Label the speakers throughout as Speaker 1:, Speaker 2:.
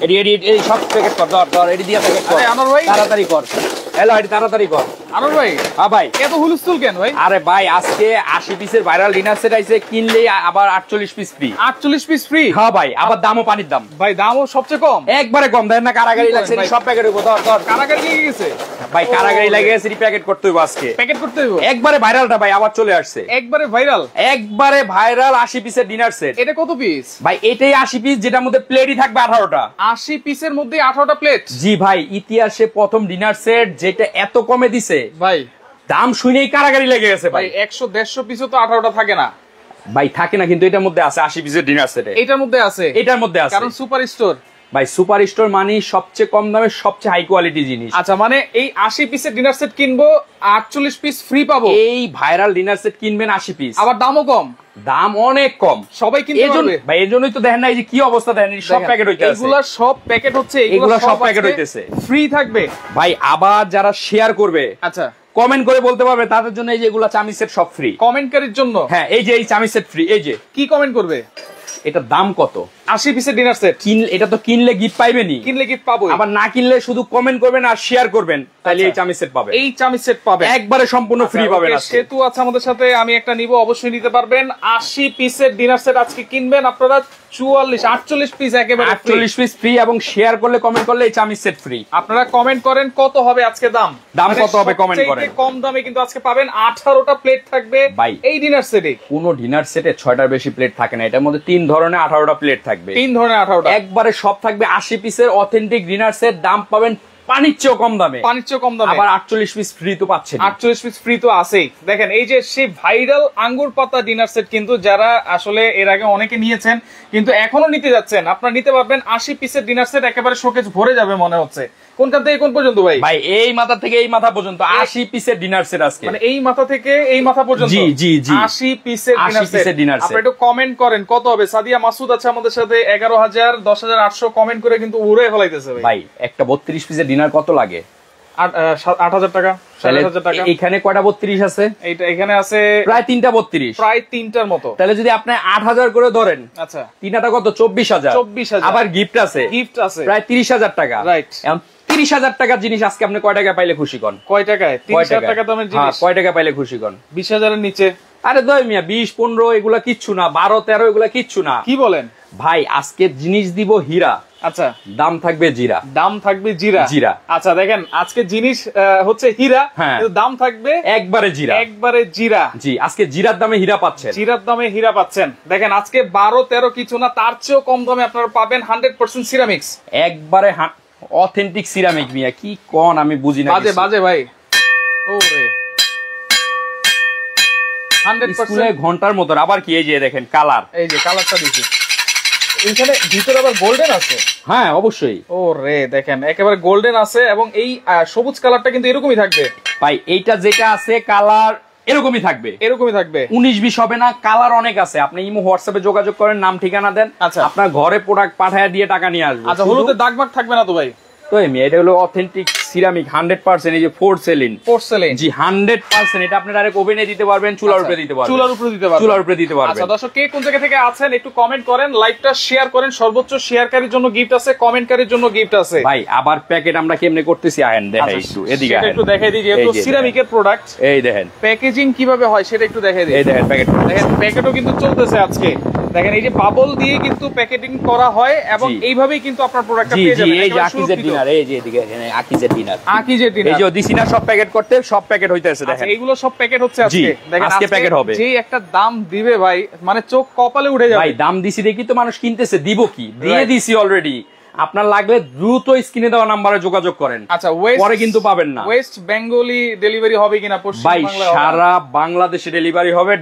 Speaker 1: এডি এডি এই সব প্যাকেট কর, ধর এডি দিয়া প্যাকেট কর।
Speaker 2: আরে আনোয়ার ভাই
Speaker 1: তাড়াতাড়ি কর, হ্যালো এডি তাড়াতাড়ি কর।
Speaker 2: আনোয়ার ভাই,
Speaker 1: হ্যাঁ ভাই,
Speaker 2: এত হুলস্থুল কেন ভাই?
Speaker 1: আরে ভাই আজকে 80 পিসের ভাইরাল ডিনার সেট আইছে, কিনলেই আবার 48 পিস ফ্রি।
Speaker 2: 48 piece free?
Speaker 1: হ্যাঁ ভাই, আবার দামও পানির দাম
Speaker 2: ভাই। দামও সবচেয়ে কম,
Speaker 1: একবারে কম। দেন না কারাগারি লাগছে সব প্যাকেট হইব। ধর
Speaker 2: কারাগারি লেগে গেছে
Speaker 1: ভাই, কারাগারি লাগে গেছে, প্যাকেট করতে হইব আজকে।
Speaker 2: প্যাকেট করতে হইব
Speaker 1: একবারে ভাইরালটা ভাই আবার চলে আসছে,
Speaker 2: একবারে ভাইরাল।
Speaker 1: একবারে ভাইরাল 80 পিসের ডিনার সেট।
Speaker 2: এটা কত পিস
Speaker 1: ভাই? এটাই 80 পিস, যেটার মধ্যে প্লেটই থাকবে 18টা।
Speaker 2: 80 পিসের মধ্যে 18টা প্লেট?
Speaker 1: জি ভাই, ইতিহাসে প্রথম ডিনার সেট যেটা এত কমে দিছে
Speaker 2: ভাই।
Speaker 1: দাম শুনেই কারাগারি লেগে গেছে ভাই।
Speaker 2: 100-150 পিসও তো 18টা থাকে না
Speaker 1: ভাই, থাকে না, কিন্তু এটার মধ্যে আছে 80 পিসের ডিনার সেট।
Speaker 2: এটার মধ্যে আছে,
Speaker 1: এটার মধ্যে আছে,
Speaker 2: কারণ সুপার স্টোর
Speaker 1: ভাই। সুপার স্টোর মানে সবচেয়ে কম দামে সবচেয়ে হাই কোয়ালিটি জিনিস।
Speaker 2: আচ্ছা, মানে এই 80 পিসের ডিনার সেট কিনবো, 48 পিস ফ্রি পাবো।
Speaker 1: এই ভাইরাল ডিনার সেট কিনবেন 80 পিস,
Speaker 2: আবার দামও কম,
Speaker 1: দাম অনেক কম,
Speaker 2: সবাই কিনতে পারবে
Speaker 1: ভাই। এজন্যই তো দেখেন না এই যে কি অবস্থা, দেখেন সব প্যাকেট হইতেছে।
Speaker 2: এগুলা সব প্যাকেট হচ্ছে,
Speaker 1: এগুলা সব প্যাকেট হইতেছে,
Speaker 2: ফ্রি থাকবে
Speaker 1: ভাই। আবার যারা শেয়ার করবে,
Speaker 2: আচ্ছা
Speaker 1: কমেন্ট করে বলতে পারবে, তাদের জন্য এই যে এগুলা চামি সেট সব ফ্রি।
Speaker 2: কমেন্টকারীর জন্য?
Speaker 1: হ্যাঁ, এই যে এই চামি সেট ফ্রি। এই যে
Speaker 2: কি কমেন্ট করবে?
Speaker 1: এটার দাম কত?
Speaker 2: 80 পিসের ডিনার সেট।
Speaker 1: এটা তো কিনলে গিফট পাইবেনি,
Speaker 2: কিনলে গিফট পাবো।
Speaker 1: আবার না কিনলে শুধু কমেন্ট করবেন আর শেয়ার করবেন, তাহলে এই চামি সেট পাবেন।
Speaker 2: এই চামি সেট পাবে
Speaker 1: একবারে সম্পূর্ণ ফ্রি পাবেন।
Speaker 2: সেতু আছে আমাদের সাথে, আমি একটা নিব, অবশ্যই নিতে পারবেন। 80 পিসের ডিনার সেট আজকে কিনবেন আপনারা 48 পিস একেবারে
Speaker 1: 48 পিস ফ্রি, এবং শেয়ার করলে কমেন্ট করলে এই চামি সেট ফ্রি।
Speaker 2: আপনারা কমেন্ট করেন কত হবে আজকে দাম
Speaker 1: কত হবে কমেন্ট করেন।
Speaker 2: কম দামে কিন্তু আজকে পাবেন। 18টা প্লেট থাকবে
Speaker 1: ভাই
Speaker 2: এই ডিনার সেটে।
Speaker 1: কোন ডিনার সেটে 6টার বেশি প্লেট থাকে না, এটার মধ্যে 3 ধরনের 18টা প্লেট থাকবে।
Speaker 2: 3 ধরনের 18টা
Speaker 1: একবারে সব থাকবে 80 পিসের অথেন্টিক ডিনার সেট। দাম পাবেন পানির চেয়েও কম দামে,
Speaker 2: পানির চেয়েও কম দামে।
Speaker 1: আবার 48 পিস ফ্রি তো পাচ্ছেন।
Speaker 2: 48 পিস ফ্রি তো আছেই। দেখেন এই যে সেই ভাইরাল আঙ্গুর পাতা ডিনার সেট, কিন্তু যারা আসলে এর আগে অনেকে নিয়েছেন কিন্তু এখনো নিতে যাচ্ছেন, আপনারা নিতে পারবেন। 80 পিসের ডিনার সেট একেবারে শোকেস ভরে যাবে মনে হচ্ছে। কোনখান থেকে কোন পর্যন্ত ভাই?
Speaker 1: ভাই এই মাথা থেকে এই মাথা পর্যন্ত 80 পিসের ডিনার সেট আজকে,
Speaker 2: মানে এই মাথা থেকে এই মাথা পর্যন্ত?
Speaker 1: জি জি জি,
Speaker 2: 80 পিসের ডিনার সেট। আপনারা একটু কমেন্ট করেন কত হবে। সাদিয়া মাসুদ আছে আমাদের সাথে, 11,000 10,800 কমেন্ট করে কিন্তু উড়ে ফলাইতেছে ভাই।
Speaker 1: ভাই একটা 32 পিসের ডিনার কত লাগে?
Speaker 2: 8,000 টাকা, 7,000 টাকা।
Speaker 1: এখানে কয়টা 32 আছে?
Speaker 2: এইটা এখানে আছে
Speaker 1: প্রায় 3টা 32,
Speaker 2: প্রায় 3টার মতো।
Speaker 1: তাহলে যদি আপনি 8,000 করে ধরেন,
Speaker 2: আচ্ছা
Speaker 1: 3টা কত? 24,000।
Speaker 2: 24,000
Speaker 1: আবার গিফট আছে,
Speaker 2: গিফট আছে
Speaker 1: প্রায় 30,000 টাকা।
Speaker 2: রাইট।
Speaker 1: এখন 30,000 টাকার জিনিস আজকে আপনি কয় টাকা পাইলে খুশি কন?
Speaker 2: কয় টাকায়? 30,000 টাকা দামের জিনিস
Speaker 1: কয় টাকা পাইলে খুশি কন?
Speaker 2: 20,000 এর নিচে।
Speaker 1: আরে দয় মিয়া, 20 15 এগুলা কিচ্ছু না, 12 13 এগুলা কিচ্ছু না।
Speaker 2: কি বলেন
Speaker 1: ভাই? আজকে জিনিস দিব হীরা,
Speaker 2: আচ্ছা
Speaker 1: দাম থাকবে জিরা।
Speaker 2: দাম থাকবে জিরা।
Speaker 1: জিরা,
Speaker 2: আচ্ছা দেখেন আজকে জিনিস হচ্ছে হীরা, কিন্তু দাম থাকবে
Speaker 1: একবারে জিরা,
Speaker 2: একবারে জিরা।
Speaker 1: জি, আজকে জিরার দামে হীরা পাচ্ছেন,
Speaker 2: জিরার দামে হীরা পাচ্ছেন। দেখেন আজকে 12 13 কিছু না, তার চেয়েও কম দামে আপনারা পাবেন 100% সিরামিক্স,
Speaker 1: একবারে অথেন্টিক সিরামিক। মিয়া কি কোন আমি বুঝি না,
Speaker 2: বাজে বাজে ভাই। ওরে 100%
Speaker 1: ঘন্টার মতো। আবার কি এই যে দেখেন কালার,
Speaker 2: এই যে কালারটা দিছি, এইখানে ভিতরে আবার গোল্ডেন আছে।
Speaker 1: হ্যাঁ অবশ্যই।
Speaker 2: ও রে দেখেন একেবারে গোল্ডেন আছে, এবং এই সবুজ কালারটা কিন্তু এরকমই থাকবে
Speaker 1: ভাই। এইটা যেটা আছে কালার এরকমই থাকবে,
Speaker 2: এরকমই থাকবে,
Speaker 1: 19-20 হবে না। কালার অনেক আছে। আপনি ইমো হোয়াটসঅ্যাপে যোগাযোগ করেন, নাম ঠিকানা দেন,
Speaker 2: আচ্ছা
Speaker 1: আপনার ঘরে প্রোডাক্ট পাঠায় দিয়ে টাকা নিয়ে আসবে।
Speaker 2: আচ্ছা হলুদের দাগ মাগ থাকবে না তো ভাই?
Speaker 1: তো এটা হলো অথেন্টিক সিরামিক 100%। এই যে পোর্সেলিন, জি 100%। এটা আপনি ডাইরেক্ট ওভেনে দিতে পারবেন, চুলার উপরে দিতে পারবেন,
Speaker 2: চুলার উপরে দিতে পারবেন,
Speaker 1: চুলার উপরে দিতে পারবেন।
Speaker 2: আচ্ছা দর্শক কে কোন জায়গা থেকে আছেন একটু কমেন্ট করেন, লাইভটা শেয়ার করেন। সর্বোচ্চ শেয়ারকারীর জন্য গিফট আছে, কমেন্টকারীর জন্য গিফট আছে।
Speaker 1: ভাই আবার প্যাকেট আমরা কেমনে করতেছি আহেন দেখাই একটু, এদিকে
Speaker 2: সেটা একটু দেখাই দিই, যেহেতু সিরামিকের প্রোডাক্ট।
Speaker 1: এই দেখেন
Speaker 2: প্যাকেজিং কিভাবে হয় সেটা একটু দেখাই দিই।
Speaker 1: এই দেখেন প্যাকেট,
Speaker 2: দেখেন প্যাকেটও কিন্তু চলতেছে আজকে। দেখেন এই যে বাবল দিয়ে কিন্তু প্যাকেটিং করা হয়, এবং এইভাবেই কিন্তু আপনার প্রোডাক্টটা পেয়ে যাবেন।
Speaker 1: এই যে আকিজের ডিনার, এই যে এদিকে আকিজের ডিনার,
Speaker 2: আকিজের ডিনার,
Speaker 1: এই যে দিছি না সব প্যাকেট করতে, সব প্যাকেট হইতেছে দেখেন।
Speaker 2: এইগুলো সব প্যাকেট হচ্ছে আজকে। দেখেন
Speaker 1: আজকে প্যাকেট হবে।
Speaker 2: যে একটা দাম দিবে ভাই, মানে চোখ কপালে উঠে যাবে।
Speaker 1: ভাই দাম দিছি দেখি তো মানুষ কিনতেছে, দিব কি? দিয়ে দিছি অলরেডি। আপনার লাগলে দ্রুত স্ক্রিনে দেওয়া নাম্বারে যোগাযোগ করেন।
Speaker 2: আচ্ছা
Speaker 1: পরে কিন্তু পাবেন না।
Speaker 2: ওয়েস্ট বেঙ্গলি ডেলিভারি হবে কিনা? পশ্চিম
Speaker 1: ভাই
Speaker 2: বাংলায়
Speaker 1: সারা বাংলাদেশে ডেলিভারি হবে,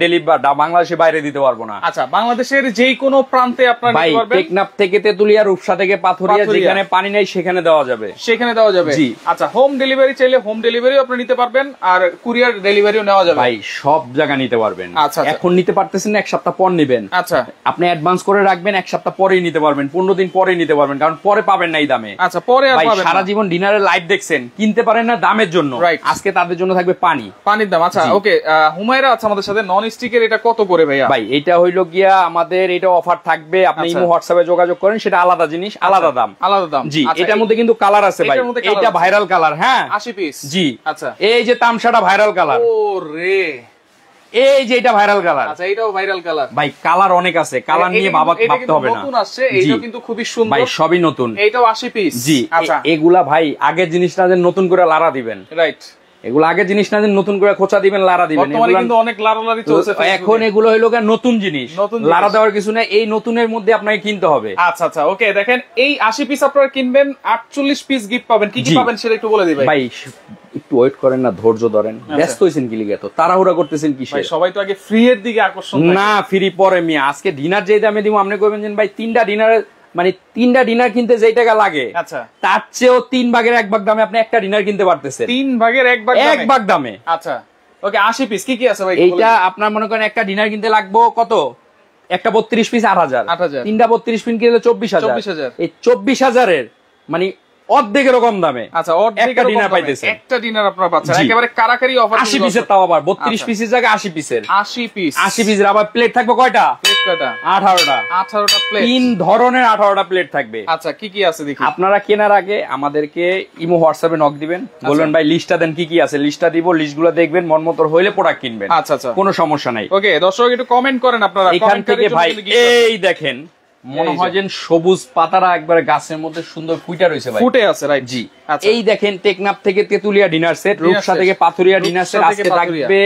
Speaker 1: বাংলাদেশের বাইরে দিতে পারবো না।
Speaker 2: আচ্ছা বাংলাদেশের যেই কোনো প্রান্তে আপনারা নিতে পারবেন।
Speaker 1: টেকনাফ থেকে তেতুলিয়া, রূপসা থেকে পাথুরিয়া, যেখানে পানি নেই সেখানে দেওয়া যাবে,
Speaker 2: সেখানে দেওয়া যাবে।
Speaker 1: জি।
Speaker 2: আচ্ছা হোম ডেলিভারি চাইলে হোম ডেলিভারিও আপনি নিতে পারবেন, আর কুরিয়ার ডেলিভারিও নেওয়া যাবে।
Speaker 1: ভাই সব জায়গা নিতে পারবেন।
Speaker 2: আচ্ছা
Speaker 1: এখন নিতে পারতেছেন না, 1 সপ্তাহ পর নিবেন।
Speaker 2: আচ্ছা
Speaker 1: আপনি অ্যাডভান্স করে রাখবেন, 1 সপ্তাহ পরেই নিতে পারবেন, 15 দিন পরেই নিতে পারবেন, কারণ পরে পাবেন না এই দামে।
Speaker 2: আচ্ছা, পরে আর
Speaker 1: ভাই
Speaker 2: পাবেন
Speaker 1: সারা
Speaker 2: না।
Speaker 1: জীবন ডিনারের লাইভ দেখছেন, কিনতে পারেন না দামের জন্য, আজকে তাদের জন্য থাকবে পানির দাম।
Speaker 2: আচ্ছা ওকে, হুমায়রা আছে আমাদের সাথে, নন স্টিকের এটা কত করে ভাইয়া?
Speaker 1: ভাই এটা হইলো গিয়া আমাদের এটা অফার থাকবে, আপনি ইমো হোয়াটসঅ্যাপে যোগাযোগ করেন, সেটা আলাদা জিনিস, আলাদা দাম। জি, এটার মধ্যে কিন্তু কালার আছে ভাই, এটা ভাইরাল কালার। হ্যাঁ
Speaker 2: 80 পিস।
Speaker 1: জি
Speaker 2: আচ্ছা,
Speaker 1: এই যে তামসাটা ভাইরাল কালার,
Speaker 2: ওরে
Speaker 1: এই যে এটা ভাইরাল কালার।
Speaker 2: আচ্ছা, এটাও ভাইরাল কালার।
Speaker 1: ভাই কালার অনেক আছে, কালার নিয়ে ভাবতে হবে না।
Speaker 2: নতুন আসছে, এইটাও কিন্তু খুবই সুন্দর
Speaker 1: ভাই, সবই নতুন।
Speaker 2: এইটাও 80 পিস।
Speaker 1: জি,
Speaker 2: আচ্ছা,
Speaker 1: এগুলা ভাই আগের জিনিস না, নতুন করে লারা দিবেন।
Speaker 2: রাইট,
Speaker 1: এগুলো আগের জিনিস না, নতুন করে খোঁচা দিবেন, লারা দিবেন।
Speaker 2: বর্তমানে কিন্তু অনেক লারালারি চলছে
Speaker 1: এখন এগুলো হইলো নতুন জিনিস, লারা দেওয়ার কিছু না, এই নতুনের মধ্যে আপনাকে কিনতে হবে।
Speaker 2: আচ্ছা আচ্ছা ওকে, দেখেন এই 80 পিস আপনারা কিনবেন, 48 পিস গিফট পাবেন। কি কি পাবেন সেটা একটু বলে দিই ভাই।
Speaker 1: একটু ওয়েট করেন না, ধৈর্য ধরেন। ব্যস্ত হইছেন কি লিগে, তো তাড়াহুড়া করতেছেন কি?
Speaker 2: ভাই সবাই তো আগে ফ্রি এর দিকে আকর্ষণ
Speaker 1: না, ফ্রি পরে মিয়া। আজকে ডিনার যে দামে দিব, আপনি কইবেন যে ভাই তিনটা ডিনার কিনতে যেই টাকা লাগে,
Speaker 2: আচ্ছা,
Speaker 1: তার চেয়েও 3 ভাগের 1 ভাগ দামে আপনি একটা ডিনার কিনতে পারতেছেন।
Speaker 2: 3 ভাগের 1
Speaker 1: ভাগ দামে।
Speaker 2: আচ্ছা ওকে, 80 পিস কি কি আছে ভাই?
Speaker 1: এইটা আপনার মনে করেন একটা ডিনার কিনতে লাগবে কত? একটা 32 পিস 8000, তিনটা 32 পিস কিনলে 24000। এই 24000 মানে অর্ধেকের কম দামে
Speaker 2: আচ্ছা,
Speaker 1: একটা ডিনার পাইতেছেন।
Speaker 2: একটা ডিনার আপনারা পাচ্ছেন একেবারে কারাকারি অফার।
Speaker 1: 80 পিসের, তাও আবার 32 পিসের জায়গায় 80 পিসের।
Speaker 2: 80 পিস,
Speaker 1: 80 পিসের আবার প্লেট থাকবে কয়টা?
Speaker 2: প্লেট কয়টা?
Speaker 1: 18টা
Speaker 2: প্লেট,
Speaker 1: 3 ধরনের 18টা প্লেট থাকবে।
Speaker 2: আচ্ছা, কি কি আছে দেখি।
Speaker 1: আপনারা কেনার আগে আমাদেরকে ইমো হোয়াটসঅ্যাপে নক দিবেন, বলবেন ভাই লিস্টটা দেন, কি কি আছে লিস্টটা দিব, লিস্টগুলো দেখবেন, মন মতো হইলে প্রোডাক্ট কিনবেন।
Speaker 2: আচ্ছা আচ্ছা,
Speaker 1: কোনো সমস্যা নাই।
Speaker 2: ওকে, দর্শক একটু কমেন্ট করেন আপনারা।
Speaker 1: এখান থেকে ভাই এই দেখেন, মনে হয় যেন সবুজ পাতারা একবারে গাছের মধ্যে সুন্দর ফুটে রয়েছে ভাই,
Speaker 2: ফুটে আছে। রাইট,
Speaker 1: জি। এই দেখেন, টেকনাফ থেকে তেতুলিয়া ডিনার সেট, রূপসা থেকে পাথুরিয়া ডিনার সেট, আজকে থাকবে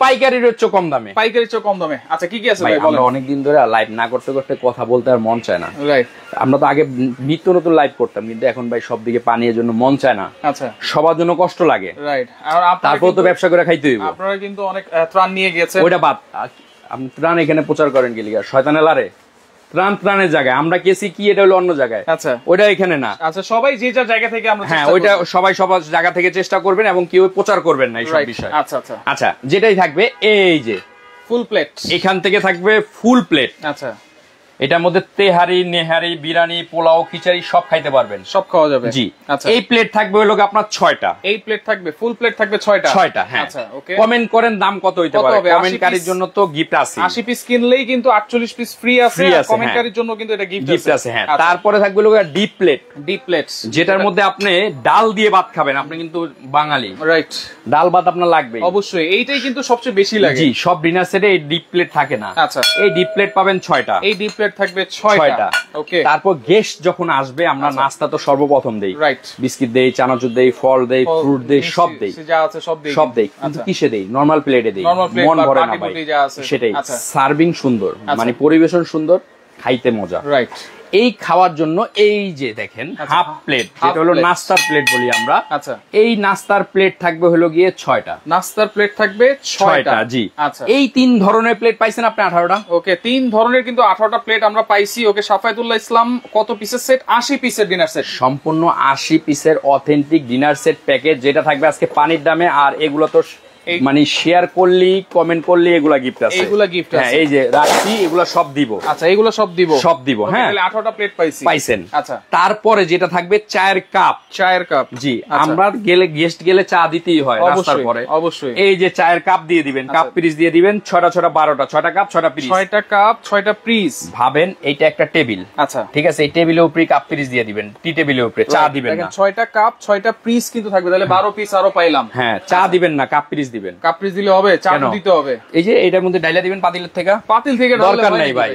Speaker 1: পাইকারির চেয়ে কম দামে।
Speaker 2: আচ্ছা, কি কি আছে ভাই বলেন?
Speaker 1: আমরা অনেকদিন ধরে লাইভ না করতে করতে কথা বলতে আর মন চায় না।
Speaker 2: রাইট,
Speaker 1: আমরা তো আগে নিত্য নতুন লাইভ করতাম, কিন্তু এখন ভাই সব দিকে পানির জন্য মন চায় না।
Speaker 2: আচ্ছা,
Speaker 1: সবার জন্য কষ্ট লাগে।
Speaker 2: রাইট, আর
Speaker 1: তারপর তো ব্যবসা করে খাইতে হইব।
Speaker 2: আপনারা কিন্তু অনেক ত্রাণ নিয়ে গিয়েছেন,
Speaker 1: ওইটা বাদ। আপনি ত্রাণ এখানে প্রচার করেন কি লিগা? শয়তানে লারে ত্রাণের জায়গায় আমরা কেসি কি, এটা হলো অন্য জায়গায়।
Speaker 2: আচ্ছা,
Speaker 1: ওইটা এখানে না।
Speaker 2: আচ্ছা, সবাই যে যার জায়গা থেকে আমরা
Speaker 1: হ্যাঁ, ওইটা সবাই সবার জায়গা থেকে চেষ্টা করবেন এবং কেউ প্রচার করবেন না এইসব বিষয়।
Speaker 2: আচ্ছা আচ্ছা
Speaker 1: আচ্ছা, যেটাই থাকবে এই যে
Speaker 2: ফুল প্লেট,
Speaker 1: এখান থেকে থাকবে ফুল প্লেট।
Speaker 2: আচ্ছা,
Speaker 1: এটার মধ্যে তেহারি, নেহারি, বিরিয়ানি, পোলাও, খিচুড়ি সব খাইতে পারবেন,
Speaker 2: সব খাওয়া যাবে।
Speaker 1: জি।
Speaker 2: আচ্ছা,
Speaker 1: এই প্লেট থাকবে হলো আপনার 6টা।
Speaker 2: এই প্লেট থাকবে, ফুল প্লেট থাকবে 6টা।
Speaker 1: হ্যাঁ।
Speaker 2: আচ্ছা, ওকে,
Speaker 1: কমেন্ট করেন দাম কত হইতে পারে, কমেন্টকারীর জন্য তো গিফট আছে।
Speaker 2: 80 পিস কিনলেই কিন্তু 48 পিস ফ্রি আছে, কমেন্টকারীর জন্য কিন্তু এটা গিফট আছে।
Speaker 1: হ্যাঁ, তারপরে থাকবে হলো ডিপ প্লেট, যেটার মধ্যে আপনি ডাল দিয়ে ভাত খাবেন। আপনি কিন্তু বাঙালি,
Speaker 2: রাইট,
Speaker 1: ডাল ভাত আপনার লাগবে
Speaker 2: অবশ্যই। এইটাই কিন্তু সবচেয়ে বেশি লাগে।
Speaker 1: জি, সব ডিনার সেটে এই ডিপ প্লেট থাকে না।
Speaker 2: আচ্ছা,
Speaker 1: এই ডিপ প্লেট পাবেন 6টা।
Speaker 2: এই ডিপ প্লেট থাকবে 6টা। ওকে,
Speaker 1: তারপর গেস্ট যখন আসবে, আমরা নাস্তা তো সর্বপ্রথম দেই।
Speaker 2: রাইট,
Speaker 1: বিস্কিট দেই, চানাচুর দেই, ফল দেই, ফ্রুট দেই, সব দেই,
Speaker 2: যা আছে সব দেই।
Speaker 1: কিন্তু কিসে দেই? নরমাল প্লেটে দেই, মন ভরে না ভাই। সেটাই, সার্ভিং সুন্দর, মানে পরিবেশন সুন্দর, খাইতে মজা।
Speaker 2: রাইট,
Speaker 1: এই খাওয়ার জন্য এই যে দেখেন হাফ প্লেট, যেটা হলো নাস্তার প্লেট বলি আমরা।
Speaker 2: আচ্ছা,
Speaker 1: এই নাস্তার প্লেট থাকবে হলো গিয়ে 6টা।
Speaker 2: নাস্তার প্লেট থাকবে 6টা,
Speaker 1: জি।
Speaker 2: আচ্ছা,
Speaker 1: এই 3 ধরনের প্লেট পাইছেন আপনি 18টা।
Speaker 2: ওকে, 3 ধরনের কিন্তু 18টা প্লেট আমরা পাইছি। ওকে, সাফায়েতুল্লাহ ইসলাম কত পিসের সেট? 80 পিসের ডিনার সেট,
Speaker 1: সম্পূর্ণ 80 পিসের অথেন্টিক ডিনার সেট প্যাকেজ, যেটা থাকবে আজকে পানির দামে। আর এগুলো তো মানে শেয়ার করলি, কমেন্ট করলি, এগুলা গিফট আছে,
Speaker 2: এগুলা গিফট আছে।
Speaker 1: হ্যাঁ, এই যে রাখছি, এগুলা সব দিব।
Speaker 2: আচ্ছা, এগুলো সব দিব। হ্যাঁ, তাহলে 18টা প্লেট পাইছেন। আচ্ছা,
Speaker 1: তারপরে যেটা থাকবে চায়ের কাপ। জি, আমরা গেস্ট গেলে চা দিতেই হয় নাস্তার পরে,
Speaker 2: অবশ্যই।
Speaker 1: এই যে চায়ের কাপ দিয়ে দিবেন, কাপ পিস দিয়ে দিবেন 6টা 12টা, 6টা কাপ 6টা পিস,
Speaker 2: 6টা কাপ 6টা পিস।
Speaker 1: ভাবেন এইটা একটা টেবিল।
Speaker 2: আচ্ছা,
Speaker 1: ঠিক আছে, এই টেবিলের উপরে কাপ পিস দিয়ে দিবেন, টি টেবিলের উপরে চা দিবেন না।
Speaker 2: 6টা কাপ 6টা পিস কিন্তু থাকবে, তাহলে 12 পিস আরো পাইলাম।
Speaker 1: হ্যাঁ, চা দিবেন না, কাপ পিস দিবেন।
Speaker 2: কাপ পিস দিলে হবে, চা দিতে হবে।
Speaker 1: এই যে এটার মধ্যে ডাইলা দিবেন পাতিলের থেকে, দরকার নাই ভাই।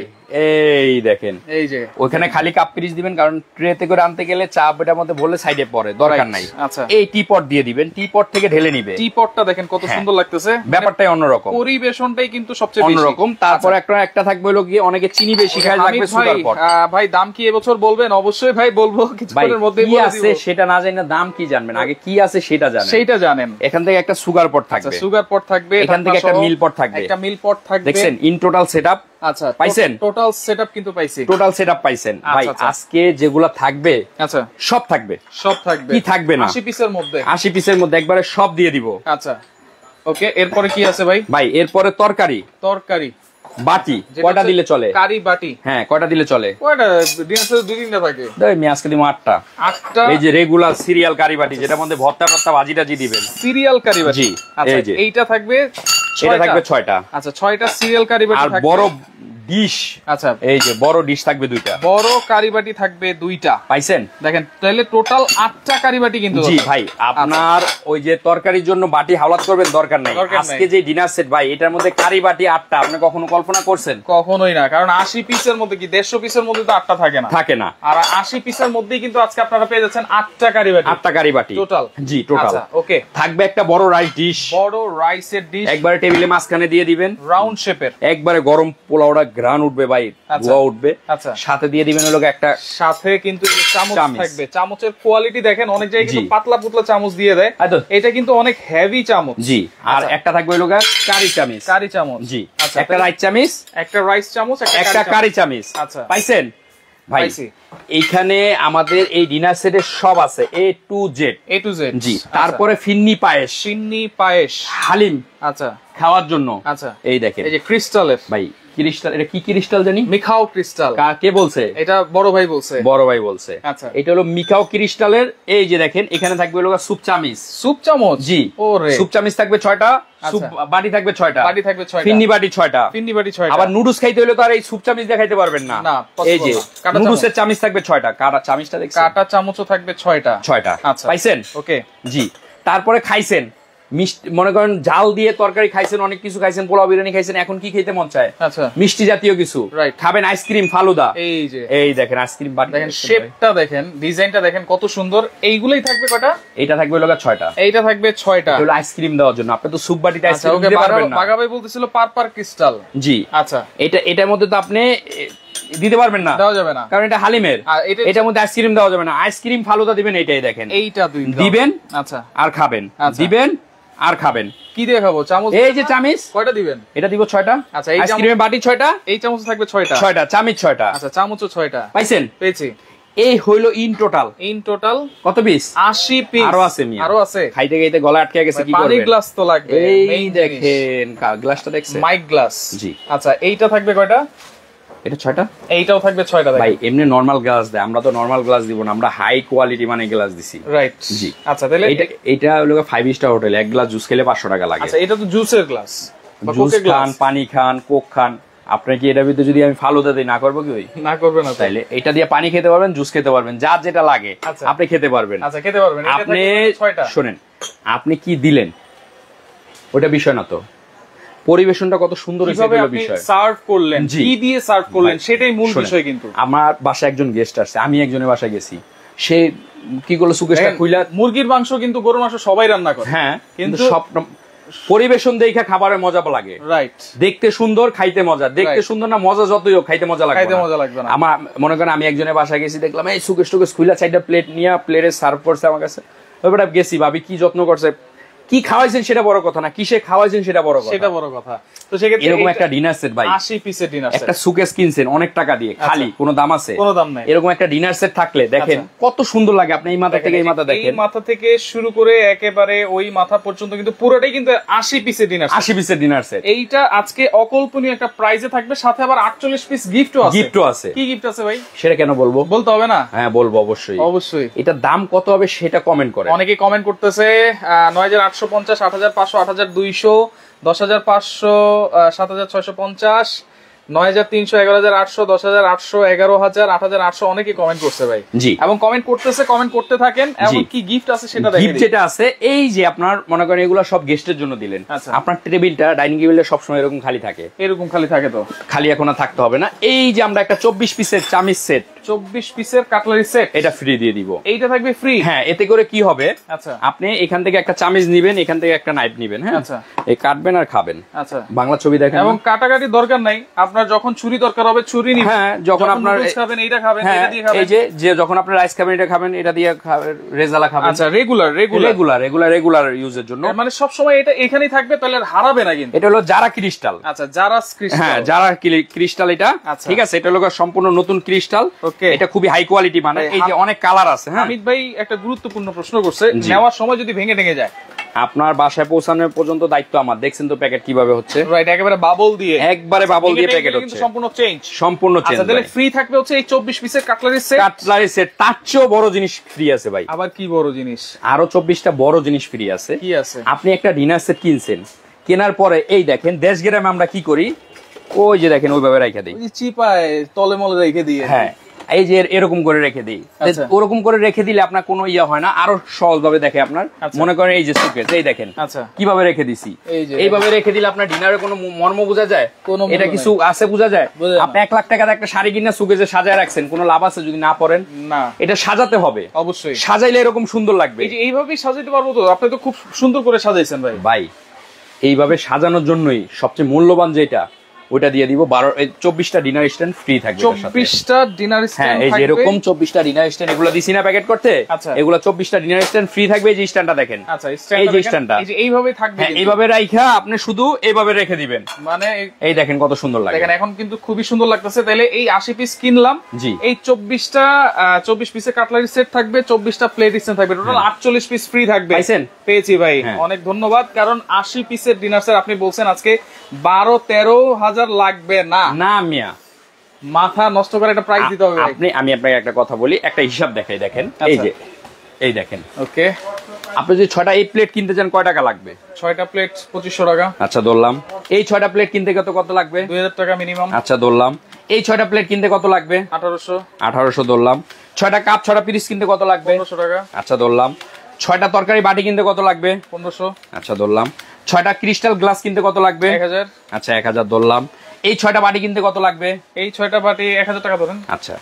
Speaker 1: এই দেখেন,
Speaker 2: এই যে
Speaker 1: ওখানে খালি কাপ পিস দিবেন, কারণ ট্রেতে করে আনতে গেলে চা এটার মধ্যে বললে সাইডে পড়ে, দরকার নাই।
Speaker 2: আচ্ছা,
Speaker 1: এই টিপট দিয়ে দিবেন, টিপট থেকে ঢেলে নিবে।
Speaker 2: টিপটটা দেখেন কত সুন্দর লাগতেছে,
Speaker 1: ব্যাপারটাই অন্যরকম,
Speaker 2: পরিবেশনটাই কিন্তু সবচেয়ে
Speaker 1: অন্যরকম। তারপর একটা থাকবে হলো গিয়ে অনেকে চিনি বেশি খায়, লাগবে সুগার পট।
Speaker 2: ভাই দাম কি এবছর বলবেন? অবশ্যই ভাই বলবো, কিছুক্ষণের মধ্যেই
Speaker 1: বলে দিব। কি আছে সেটা না জানি না, দাম কি জানবেন, আগে কি আছে সেটা জানেন। এখান থেকে একটা সুগার পট থাকবে,
Speaker 2: সুগার পট থাকবে,
Speaker 1: এখান থেকে একটা মিল পট থাকবে, দেখছেন ইন টোটাল সেটআপ।
Speaker 2: আচ্ছা,
Speaker 1: পাইছেন?
Speaker 2: টোটাল সেটআপ কিন্তু পাইছি,
Speaker 1: টোটাল সেটআপ পাইছেন ভাই। আজকে যেগুলা থাকবে,
Speaker 2: আচ্ছা,
Speaker 1: সব থাকবে, কি থাকবে না?
Speaker 2: 80 পিসের মধ্যে,
Speaker 1: 80 পিসের মধ্যে একবারে সব দিয়ে দিব।
Speaker 2: আচ্ছা, ওকে। এরপরে কি আছে ভাই?
Speaker 1: এরপরে তরকারি। বাটি কয়টা দিলে চলে?
Speaker 2: কারি বাটি,
Speaker 1: হ্যাঁ কয়টা দিলে চলে?
Speaker 2: কয়টা ডিনার সেটে 2-3টা থাকে।
Speaker 1: আমি আজকে দিব 8টা। এই যে রেগুলার সিরিয়াল কারি বাটি, যেটার মধ্যে ভর্তা ভর্তা ভাজি টাজি দিবেন,
Speaker 2: সিরিয়াল কারি বাটি।
Speaker 1: জি,
Speaker 2: আচ্ছা,
Speaker 1: এই যে
Speaker 2: এইটা থাকবে,
Speaker 1: এটা থাকবে 6টা।
Speaker 2: আচ্ছা, 6টা সিরিয়াল কারি বাটি
Speaker 1: আর
Speaker 2: থাকবে।
Speaker 1: বড় ডিশ,
Speaker 2: আচ্ছা,
Speaker 1: এই যে বড় ডিশ থাকবে 2টা।
Speaker 2: বড় কারি বাটি থাকবে 2টা।
Speaker 1: পাইছেন?
Speaker 2: দেখেন, তাহলে টোটাল 8টা কারি বাটি কিন্তু।
Speaker 1: জি ভাই, আপনার ওই যে তরকারির জন্য বাটি হাওলাত করবেন দরকার নাই। আজকে যে ডিনার সেট ভাই, এটার মধ্যে কারি বাটি 8টা, আপনি কখনো কল্পনা করছেন?
Speaker 2: কখনোই না, কারণ 80 পিসের মধ্যে কি 150 পিসের মধ্যে তো 8টা থাকে না।
Speaker 1: থাকে না।
Speaker 2: আর 80 পিসের মধ্যেই কিন্তু আজকে আপনারা পেয়ে যাচ্ছেন 8টা কারি বাটি।
Speaker 1: 8টা কারি বাটি
Speaker 2: টোটাল।
Speaker 1: জি, টোটাল।
Speaker 2: আচ্ছা, ওকে।
Speaker 1: থাকবে একটা বড় রাইস ডিশ,
Speaker 2: বড় রাইসের ডিশ,
Speaker 1: একবারে টেবিলে মাঝখানে দিয়ে দিবেন,
Speaker 2: রাউন্ড শেপের,
Speaker 1: একবারে গরম পোলাওটা গ্রান উঠবে ভাই, ধোয়া উঠবে।
Speaker 2: আচ্ছা,
Speaker 1: সাথে দিয়ে দিবেন হলো একটা,
Speaker 2: সাথে কিন্তু চামচ থাকবে। চামচের কোয়ালিটি দেখেন, অনেক জায়গায় কিন্তু পাতলা পুতলা চামচ দিয়ে দেয়, এটা কিন্তু অনেক হেভি চামচ।
Speaker 1: জি। আর একটা থাকবে হলো কারি চামচ।
Speaker 2: কারি চামচ,
Speaker 1: জি। একটা রাইস চামচ,
Speaker 2: একটা রাইস চামচ,
Speaker 1: একটা কারি চামচ।
Speaker 2: আচ্ছা,
Speaker 1: পাইছেন ভাই? এইখানে আমাদের এই ডিনার সেটে সব আছে, A to Z। জি। তারপরে ফিন্নি পায়েস, হালিম,
Speaker 2: আচ্ছা,
Speaker 1: খাওয়ার জন্য।
Speaker 2: আচ্ছা,
Speaker 1: এই দেখেন,
Speaker 2: এই যে ক্রিস্টালের
Speaker 1: ভাই, ক্রিস্টাল, এটা কি ক্রিস্টাল জানি?
Speaker 2: মিখাও ক্রিস্টাল।
Speaker 1: কে বলছে?
Speaker 2: এটা বড় ভাই বলছে।
Speaker 1: বড় ভাই বলছে।
Speaker 2: আচ্ছা,
Speaker 1: এটা হলো মিখাও ক্রিস্টালের। এই যে দেখেন, এখানে থাকবে হলো স্যুপ চামচ। জি।
Speaker 2: ওরে,
Speaker 1: স্যুপ চামচ থাকবে 6টা, স্যুপ বাটি থাকবে 6টা, ফিন্নি বাটি 6টা। আবার নুডলস খাইতে হলে তো আর এই স্যুপ চামচ দিয়ে খাইতে পারবেন না। এই যে নুডলসের চামচ থাকবে 6টা, কাটা চামচটা দেখছেন?
Speaker 2: কাটা চামচও থাকবে 6টা।
Speaker 1: আচ্ছা, পাইছেন?
Speaker 2: ওকে,
Speaker 1: জি। তারপরে খাইছেন মিষ্টি, মনে করেন জাল দিয়ে তরকারি খাইছেন, অনেক কিছু খাইছেন, পোলাও বিরিয়ানি খাইছেন, এখন কি খেতে মন চায়?
Speaker 2: আচ্ছা,
Speaker 1: মিষ্টি জাতীয় কিছু খাবেন, আইসক্রিম, ফালুদা।
Speaker 2: এই যে,
Speaker 1: এই দেখেন আইসক্রিম বাটি,
Speaker 2: দেখেন শেপটা, দেখেন ডিজাইনটা, দেখেন কত সুন্দর। এইগুলাই থাকবে কয়টা?
Speaker 1: এটা থাকবে হলো 6টা।
Speaker 2: এইটা থাকবে 6টা,
Speaker 1: হলো আইসক্রিম দেওয়ার জন্য। আপনি তো সুপ বাটিতে আইসক্রিম দিতে পারবেন না।
Speaker 2: বাগা ভাই বলতেছিল পার ক্রিস্টাল।
Speaker 1: জি।
Speaker 2: আচ্ছা,
Speaker 1: এটার মধ্যে তো আপনি দিতে পারবেন না,
Speaker 2: দেওয়া যাবে না, কারণ
Speaker 1: এটা হালিমের। এটার মধ্যে আইসক্রিম দেওয়া যাবে না। আইসক্রিম ফালুদা দিবেন, এইটাই দেখেন,
Speaker 2: এইটা
Speaker 1: দিবেন।
Speaker 2: আচ্ছা,
Speaker 1: আর খাবেন, দিবেন আর খাবেন।
Speaker 2: কি দিয়ে খাবো? চামচ।
Speaker 1: এই যে চামচ, কয়টা দিবেন? এটা দিব 6টা।
Speaker 2: আচ্ছা, এই
Speaker 1: আইসক্রিমের বাটি 6টা,
Speaker 2: এই চামচ থাকবে 6টা,
Speaker 1: চামচ 6টা।
Speaker 2: আচ্ছা, চামচও 6টা।
Speaker 1: পাইছেন?
Speaker 2: পেয়েছি।
Speaker 1: এই হইলো ইন টোটাল কত পিস?
Speaker 2: 80 পিস।
Speaker 1: আরো আছে মিয়া,
Speaker 2: আরো আছে।
Speaker 1: খাইতে খাইতে গলা আটকে গেছে, কি করবেন?
Speaker 2: পানি গ্লাস তো লাগবে।
Speaker 1: এই দেখেন গ্লাসটা দেখছেন?
Speaker 2: Mic glass.
Speaker 1: জি।
Speaker 2: আচ্ছা, এইটা থাকবে কয়টা?
Speaker 1: এটা 6টা।
Speaker 2: এইটাও থাকবে 6টা।
Speaker 1: ভাই এমনি নরমাল গ্লাস দেয়, আমরা তো নরমাল গ্লাস দিব না, আমরা হাই কোয়ালিটি মানে গ্লাস দিছি।
Speaker 2: রাইট।
Speaker 1: জি।
Speaker 2: আচ্ছা, তাহলে
Speaker 1: এইটা হলো 5 স্টার হোটেল, এক গ্লাস জুস খেলে 500 টাকা লাগে।
Speaker 2: আচ্ছা, এটা তো জুসের গ্লাস,
Speaker 1: জুস খান, পানি খান, কোক খান। আপনার কি এটার ভিতরে যদি আমি ফালুদা দিই, না করবো কি? ওই
Speaker 2: না করবে না।
Speaker 1: তাইলে এটা দিয়ে পানি খেতে পারবেন, জুস খেতে পারবেন, যা যেটা লাগে আপনি খেতে পারবেন।
Speaker 2: আচ্ছা, খেতে পারবেন।
Speaker 1: আপনি শোনেন, আপনি কি দিলেন ওটা বিষয় না, তো পরিবেশনটা কত সুন্দর হয়েছে এগুলো বিষয়।
Speaker 2: সার্ভ করলেন, কি দিয়ে সার্ভ করলেন, সেটাই মূল বিষয়। কিন্তু
Speaker 1: আমার বাসায় একজন গেস্ট আসছে, আমি একজনের বাসায় গেছি, সে কি করলো, সুকেশটা খুইলা,
Speaker 2: মুরগির মাংস কিন্তু গরুর মাংস সবাই রান্না করে,
Speaker 1: হ্যাঁ, কিন্তু সব পরিবেশন দেখে খাবারের মজা লাগে।
Speaker 2: রাইট।
Speaker 1: দেখতে সুন্দর, খাইতে মজা। দেখতে সুন্দর না, মজা যতই হোক, খাইতে মজা লাগবে না। আমার মনে করেন আমি একজনের বাসায় গেছি, দেখলাম এই সুকেশ খুইলা 4টা প্লেট নিয়ে প্লেটে সার্ভ করছে আমার কাছে। ওইটা গেছি, ভাবি কি যত্ন করছে, কি খাওয়াইছেন সেটা বড় কথা না, কিসে খাওয়াইছেন সেটা বড় কথা। তো সেক্ষেত্রে এরকম একটা ডিনার সেট ভাই,
Speaker 2: 80 পিসের ডিনার সেট,
Speaker 1: একটা সুকেস কিনছেন অনেক টাকা দিয়ে, খালি কোনো দাম আছে?
Speaker 2: কোনো দাম নাই।
Speaker 1: এরকম একটা ডিনার সেট থাকলে দেখেন কত সুন্দর লাগে। আপনি এই মাথা থেকে এই মাথা দেখেন,
Speaker 2: এই মাথা থেকে শুরু করে একেবারে ওই মাথা পর্যন্ত কিন্তু পুরোটাই কিন্তু 80 পিসের ডিনার সেট।
Speaker 1: 80 পিসের ডিনার সেট।
Speaker 2: এইটা আজকে অকল্পনীয় একটা প্রাইসে থাকবে, সাথে আবার 48 পিস গিফটও আছে। কি গিফট আছে ভাই? সেটা কেন বলবো? বলতে হবে না? হ্যাঁ বলবো, অবশ্যই। এটার দাম কত হবে সেটা কমেন্ট করেন। অনেকেই কমেন্ট করতেছে 9850, 8500, 8200, 10500, 7650, 9300, 11800, 10800, 11000, 8800, অনেকেই কমেন্ট করছে ভাই। জি, এবং কমেন্ট করতে থাকেন। এবং কি গিফট আছে সেটা দেখেন। গিফট যেটা আছে, এই যে আপনার মনে করেন এগুলো সব গেস্টের জন্য দিলেন, আপনার টেবিলটা, ডাইনিং টেবিলটা সবসময় এরকম খালি থাকে, তো খালি এখন আর থাকতে হবে না। এই যে আমরা একটা 24 পিসের চামচ সেট, 24 পিসের কাটলারি সেট, এটা ফ্রি দিয়ে দিব। এইটা থাকবে ফ্রি। হ্যাঁ, এতে করে কি হবে, আচ্ছা, আপনি এখান থেকে একটা চামচ নিবেন, এখান থেকে একটা নাইফ নিবেন, হ্যাঁ, আচ্ছা, এই কাটবেন আর খাবেন। আচ্ছা, বাংলা ছবি দেখেন। এবং কাটাকাটি দরকার নাই, আপনার যখন ছুরি দরকার হবে ছুরি নিবেন। হ্যাঁ, যখন আপনার খাবেন এইটা খাবেন, এটা দিয়ে খাবেন। এই যে যখন আপনি রাইস খাবেন এটা খাবেন, এটা দিয়ে রেজালা খাবেন। আচ্ছা, রেগুলার ইউজের জন্য, মানে সব সময় এটা এখানেই থাকবে, তাহলে হারাবে না কিন্তু। এটা হলো জারা ক্রিস্টাল। আচ্ছা, জারা ক্রিস্টাল। হ্যাঁ, জারা ক্রিস্টাল এটা। ঠিক আছে, এটা হলো সম্পূর্ণ নতুন ক্রিস্টাল। এটা খুবই হাই কোয়ালিটি, মানে এই যে অনেক কালার আছে। হ্যাঁ, হামিদ ভাই একটা গুরুত্বপূর্ণ প্রশ্ন করছে, নেওয়ার সময় যদি ভেঙে যায়
Speaker 1: আপনার বাসায় পৌঁছানোর পর্যন্ত দায়িত্ব আমার। দেখছেন তো প্যাকেট কিভাবে হচ্ছে,
Speaker 2: রাইট, একেবারে বাবল দিয়ে,
Speaker 1: একবারে বাবল দিয়ে প্যাকেট হচ্ছে,
Speaker 2: সম্পূর্ণ চেঞ্জ,
Speaker 1: সম্পূর্ণ চেঞ্জ।
Speaker 2: আচ্ছা তাহলে ফ্রি থাকবে হচ্ছে এই 24 পিসের কাটলারি সেট।
Speaker 1: কাটলারি সেট তার চেয়েও বড় জিনিস ফ্রি আছে ভাই।
Speaker 2: আবার কি বড় জিনিস?
Speaker 1: আরো 24টা বড় জিনিস ফ্রি আছে।
Speaker 2: কি আছে? আপনি
Speaker 1: একটা ডিনার সেট কিনছেন, কেনার পরে এই দেখেন দেশ গ্রামে আমরা কি করি, ওই যে দেখেন ওইভাবে রেখে দিই,
Speaker 2: চিপায় তলে মলে রেখে দিয়ে,
Speaker 1: হ্যাঁ এই যে এরকম করে রেখে দিই। ওরকম করে রেখে দিলে আপনার কোনো ইয়া হয় না, আরো সহজ ভাবে দেখে আপনার। মনে করেন এই যে সুকেস, এই দেখেন কিভাবে রেখে দিছি, এইভাবে রেখে দিলে আপনার ডিনারে কোনো মর্ম বোঝা যায়, এটা কিছু আছে বোঝা যায়? আপনি 1 লাখ টাকার একটা শাড়ি কিনে সুকেসে সাজায় রাখছেন, কোনো লাভ আছে যদি না পরেন? না, এটা সাজাতে হবে অবশ্যই, সাজাইলে এরকম সুন্দর লাগবে।
Speaker 2: এইভাবেই সাজাইতে পারবো তো? আপনি তো খুব সুন্দর করে সাজাইছেন ভাই।
Speaker 1: ভাই এইভাবে সাজানোর জন্যই সবচেয়ে মূল্যবান যেটা, ওটা দিয়ে দিব 24টা ডিনার স্ট্যান্ড ফ্রি থাকবে।
Speaker 2: 24টা ডিনার স্ট্যান্ড,
Speaker 1: হ্যাঁ এই যে এরকম 24টা ডিনার স্ট্যান্ড, এগুলো দিছি না প্যাকেট করতে, এগুলো 24টা ডিনার স্ট্যান্ড ফ্রি থাকবে। এই যে স্ট্যান্ডটা দেখেন,
Speaker 2: আচ্ছা
Speaker 1: এই যে স্ট্যান্ডটা
Speaker 2: এই যে এইভাবে থাকবে,
Speaker 1: হ্যাঁ এইভাবে রাইখা আপনি শুধু এইভাবে রেখে দিবেন, মানে এই দেখেন কত সুন্দর লাগে।
Speaker 2: দেখেন এখন কিন্তু খুবই সুন্দর লাগতেছে। তাহলে এই 80 পিস কিনলাম,
Speaker 1: জি
Speaker 2: এই 24 পিসের কাটলারি সেট থাকবে, 24টা প্লেট স্ট্যান্ড থাকবে, টোটাল 48 পিস ফ্রি থাকবে। পাইছেন? পেয়েছি ভাই, অনেক ধন্যবাদ। কারণ 80 পিসের ডিনার সেট আপনি বলছেন আজকে 12-13 হাজার লাগবে না। না মিয়া, মাথা নষ্ট করে একটা প্রাইস দিতে হবে।
Speaker 1: আমি আপনাকে একটা কথা বলি, একটা হিসাব দেখাই, দেখেন এই যে এই দেখেন,
Speaker 2: ওকে
Speaker 1: আপনি যদি 6টা এই প্লেট কিনতে চান কয় টাকা লাগবে?
Speaker 2: 6টা প্লেট 2500 টাকা।
Speaker 1: আচ্ছা ধরলাম। এই 6টা প্লেট কিনতে কত লাগবে?
Speaker 2: 2000 টাকা মিনিমাম।
Speaker 1: আচ্ছা ধরলাম। এই 6টা প্লেট কিনতে কত লাগবে? 1800 ধরলাম। 6টা কাপ 6টা পিরিচ কিনতে কত লাগবে? 1500 টাকা। আচ্ছা ধরলাম। 6টা তরকারি বাটি কিনতে কত লাগবে? 1500। আচ্ছা ধরলাম। 6টা ক্রিস্টাল গ্লাস কিনতে কত লাগবে? 1000। আচ্ছা 1000 ধরলাম। এই 6টা বাটি কিনতে কত লাগবে? এই 6টা বাটি 1000 টাকা ধরেন। আচ্ছা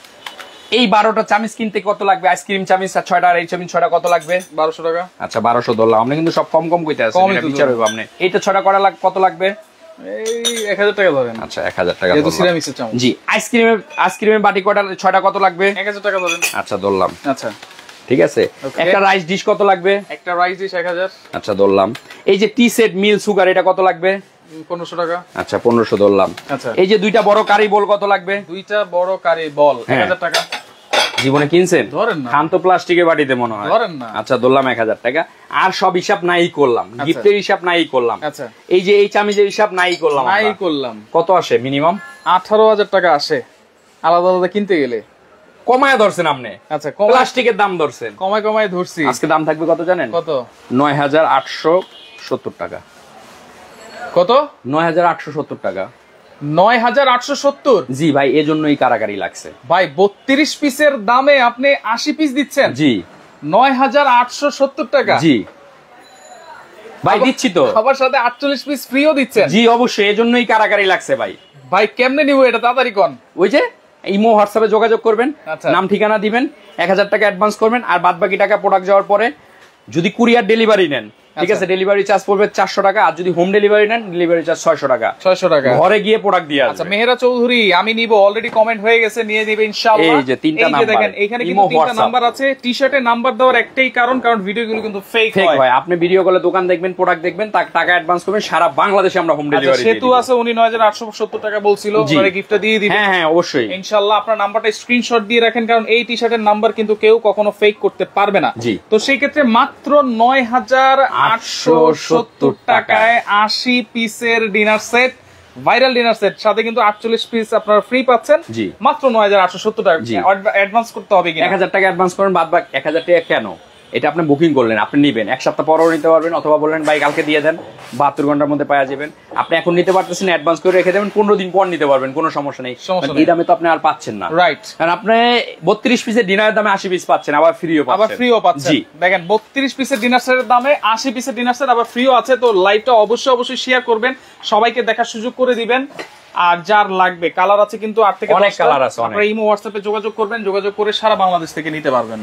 Speaker 1: এই 12টা চামচ কিনতে কত লাগবে? আইসক্রিম চামচ 6টা আর এই চামচ 6টা কত লাগবে? 1200 টাকা। আচ্ছা 1200 ধরলাম। আপনি কিন্তু সব কম কইতে আছেন, এটা বিচার হইব আপনি। এইটা 6টা কত লাগবে? এই 1000 টাকা ধরেন। আচ্ছা 1000 টাকা। এটা সিরামিক্সের চামচ। জি আইসক্রিমের বাটি কয়টা 6টা কত লাগবে? 1000 টাকা ধরেন। আচ্ছা ধরলাম। আচ্ছা ঠিক আছে। একটা রাইস ডিশ কত লাগবে? একটা রাইস ডিশ 1000। আচ্ছা ধরলাম। এই যে টি সেট মিল সুগার এটা কত লাগবে? 1500 টাকা। আচ্ছা 1500 ধরলাম। আচ্ছা এই যে দুইটা বড় কারি বোল কত লাগবে? দুইটা বড় কারি বল 1000 টাকা। জীবনে কিনছেন? ধরেন না, খান তো প্লাস্টিকের বাটিতে মনে হয়। ধরেন না। আচ্ছা ধরলাম 1000 টাকা। আর সব হিসাব নাই করলাম, গিফটের হিসাব নাই করলাম। আচ্ছা এই যে এই চামিজের হিসাব নাই করলাম, কত আসে মিনিমাম? 18000 টাকা আসে আলাদা আলাদা কিনতে গেলে। কমায় ধরছেন আপনি? আচ্ছা প্লাস্টিকের দাম ধরছেন, কমায় ধরছি। আজকে দাম থাকবে কত জানেন? কত? 9870 টাকা। কত? 9870 টাকা। 9870? জি ভাই, এজন্যই কারাকারি লাগছে ভাই। 32 পিসের দামে আপনি 80 পিস দিচ্ছেন? জি 9870 টাকা। জি ভাই দিচ্ছি তো, সবার সাথে 48 পিস ফ্রিও দিচ্ছেন। জি অবশ্যই, এজন্যই কারাকারি লাগছে ভাই। ভাই কেমনে নিব এটা তাড়াতাড়ি কোন? ওই যে ইমো হোয়াটসঅ্যাপে যোগাযোগ করবেন, নাম ঠিকানা দিবেন, 1000 টাকা অ্যাডভান্স করবেন, আর বাদ বাকি টাকা প্রোডাক্ট যাওয়ার পরে। যদি কুরিয়ার ডেলিভারি নেন ঠিক আছে, ডেলিভারি চার্জ পড়বে 400 টাকা, আর যদি হোম ডেলিভারি নেন ডেলিভারি চার্জ 600 টাকা। 600 টাকা ঘরে গিয়ে প্রোডাক্ট দিয়ে আসবে। আচ্ছা মেহেরা চৌধুরী, আমি নিব, অলরেডি কমেন্ট হয়ে গেছে, নিয়ে নিবে ইনশাআল্লাহ। এই যে তিনটা নাম্বার দেখেন, এখানে কিন্তু তিনটা নাম্বার আছে। টি-শার্টে নাম্বার দেওয়ার একটাই কারণ ভিডিওগুলো কিন্তু ফেক হয়। আপনি ভিডিও কলে দোকান দেখবেন, প্রোডাক্ট দেখবেন, টাকা অ্যাডভান্স করবেন, সারা বাংলাদেশে আমরা হোম ডেলিভারি দিই। সেতু আছে, উনি 9870 টাকা বলছিল, আপনারা গিফটটা দিয়ে দিবেন। হ্যাঁ হ্যাঁ অবশ্যই ইনশাআল্লাহ। আপনার নাম্বারটা স্ক্রিনশট দিয়ে রাখেন, কারণ এই টি-শার্টের নাম্বার কিন্তু কেউ কখনো ফেক করতে পারবে না। তো সেই ক্ষেত্রে মাত্র 9870 টাকায় 80 পিসের dinner set, viral dinner set, সাথে কিন্তু 48 পিস আপনারা ফ্রি পাচ্ছেন মাত্র 9870 টাকা। অ্যাডভান্স করতে হবে কিনা? 1000 টাকা অ্যাডভান্স করেন, বাদ বাকি 1000 টাকা কেন? এটা আপনি বুকিং করলেন, আপনি নিবেন, এক সপ্তাহ পরেও নিতে পারবেন, অথবা বললেন ভাই কালকে দিয়ে দেন, 72 ঘন্টার মধ্যে পাওয়া যাবেন। আপনি এখন নিতে পারতেছেন, অ্যাডভান্স করে রেখে দেবেন, 15 দিন পর নিতে পারবেন, কোনো সমস্যা নেই। এই দামে তো আপনি আর পাচ্ছেন না, রাইট? কারণ আপনি 32 পিসের ডিনারের দামে 80 পিস পাচ্ছেন, আবার ফ্রিও পাচ্ছেন। জি দেখেন, 32 পিসের ডিনার সেটের দামে 80 পিসের ডিনার সেট আবার ফ্রিও আছে। তো লাইভটা অবশ্যই শেয়ার করবেন, সবাইকে দেখার সুযোগ করে দিবেন। আর যার লাগবে, কালার আছে কিন্তু 8 থেকে 10 কালার আছে। আপনারা ইমো হোয়াটসঅ্যাপে যোগাযোগ করবেন, যোগাযোগ করে সারা বাংলাদেশ থেকে নিতে পারবেন।